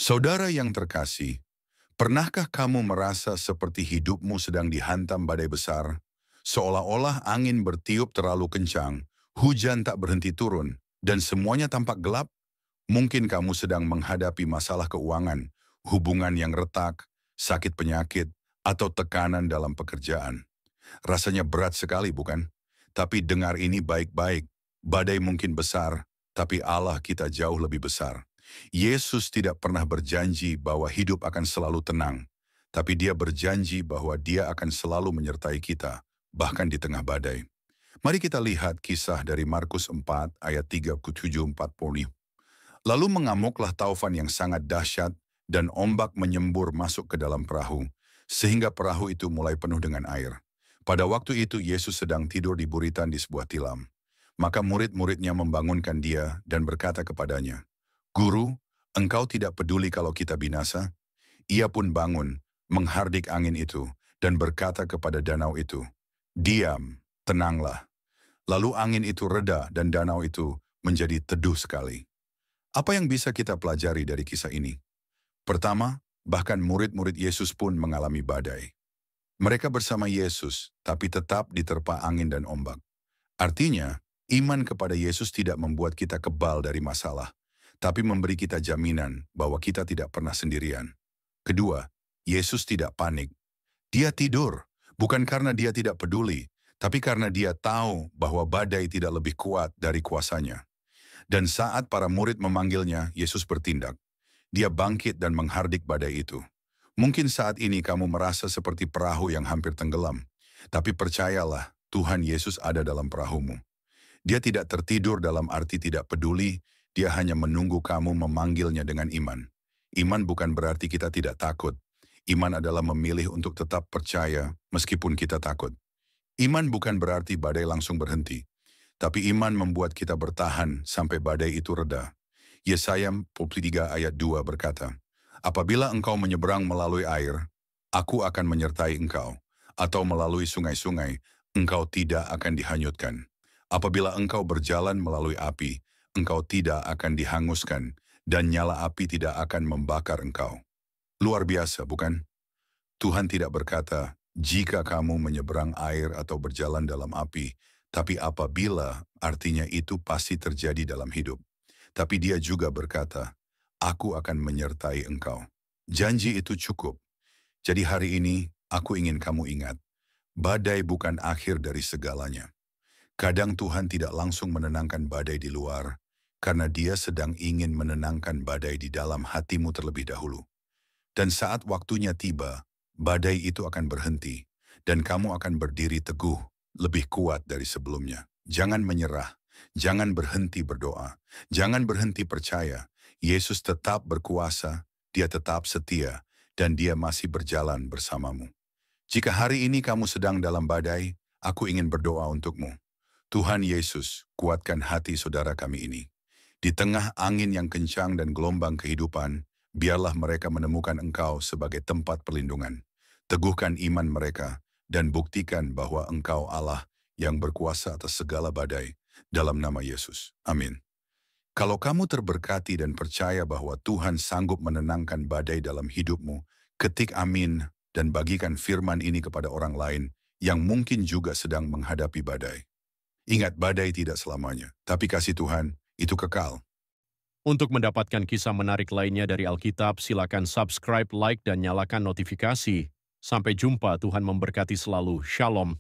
Saudara yang terkasih, pernahkah kamu merasa seperti hidupmu sedang dihantam badai besar? Seolah-olah angin bertiup terlalu kencang, hujan tak berhenti turun, dan semuanya tampak gelap? Mungkin kamu sedang menghadapi masalah keuangan, hubungan yang retak, sakit penyakit, atau tekanan dalam pekerjaan. Rasanya berat sekali, bukan? Tapi dengar ini baik-baik. Badai mungkin besar, tapi Allah kita jauh lebih besar. Yesus tidak pernah berjanji bahwa hidup akan selalu tenang, tapi Dia berjanji bahwa Dia akan selalu menyertai kita, bahkan di tengah badai. Mari kita lihat kisah dari Markus 4 ayat 37-40. Lalu mengamuklah taufan yang sangat dahsyat dan ombak menyembur masuk ke dalam perahu, sehingga perahu itu mulai penuh dengan air. Pada waktu itu Yesus sedang tidur di buritan di sebuah tilam. Maka murid-muridnya membangunkan dia dan berkata kepadanya, "Guru, engkau tidak peduli kalau kita binasa?" Ia pun bangun, menghardik angin itu, dan berkata kepada danau itu, "Diam, tenanglah." Lalu angin itu reda dan danau itu menjadi teduh sekali. Apa yang bisa kita pelajari dari kisah ini? Pertama, bahkan murid-murid Yesus pun mengalami badai. Mereka bersama Yesus, tapi tetap diterpa angin dan ombak. Artinya, iman kepada Yesus tidak membuat kita kebal dari masalah, tapi memberi kita jaminan bahwa kita tidak pernah sendirian. Kedua, Yesus tidak panik. Dia tidur, bukan karena dia tidak peduli, tapi karena dia tahu bahwa badai tidak lebih kuat dari kuasanya. Dan saat para murid memanggilnya, Yesus bertindak. Dia bangkit dan menghardik badai itu. Mungkin saat ini kamu merasa seperti perahu yang hampir tenggelam. Tapi percayalah, Tuhan Yesus ada dalam perahumu. Dia tidak tertidur dalam arti tidak peduli, dia hanya menunggu kamu memanggilnya dengan iman. Iman bukan berarti kita tidak takut. Iman adalah memilih untuk tetap percaya meskipun kita takut. Iman bukan berarti badai langsung berhenti. Tapi iman membuat kita bertahan sampai badai itu reda. Yesaya 43 ayat 2 berkata, "Apabila engkau menyeberang melalui air, aku akan menyertai engkau. Atau melalui sungai-sungai, engkau tidak akan dihanyutkan. Apabila engkau berjalan melalui api, engkau tidak akan dihanguskan, dan nyala api tidak akan membakar engkau." Luar biasa, bukan? Tuhan tidak berkata, "Jika kamu menyeberang air atau berjalan dalam api," tapi apabila, artinya itu pasti terjadi dalam hidup. Tapi dia juga berkata, "Aku akan menyertai engkau." Janji itu cukup. Jadi hari ini, aku ingin kamu ingat, badai bukan akhir dari segalanya. Kadang Tuhan tidak langsung menenangkan badai di luar, karena dia sedang ingin menenangkan badai di dalam hatimu terlebih dahulu. Dan saat waktunya tiba, badai itu akan berhenti, dan kamu akan berdiri teguh, lebih kuat dari sebelumnya. Jangan menyerah, jangan berhenti berdoa, jangan berhenti percaya. Yesus tetap berkuasa, dia tetap setia, dan dia masih berjalan bersamamu. Jika hari ini kamu sedang dalam badai, aku ingin berdoa untukmu. Tuhan Yesus, kuatkan hati saudara kami ini. Di tengah angin yang kencang dan gelombang kehidupan, biarlah mereka menemukan Engkau sebagai tempat perlindungan. Teguhkan iman mereka, dan buktikan bahwa Engkau Allah yang berkuasa atas segala badai, dalam nama Yesus. Amin. Kalau kamu terberkati dan percaya bahwa Tuhan sanggup menenangkan badai dalam hidupmu, ketik amin dan bagikan firman ini kepada orang lain yang mungkin juga sedang menghadapi badai. Ingat, badai tidak selamanya, tapi kasih Tuhan itu kekal. Untuk mendapatkan kisah menarik lainnya dari Alkitab, silakan subscribe, like, dan nyalakan notifikasi. Sampai jumpa, Tuhan memberkati selalu. Shalom.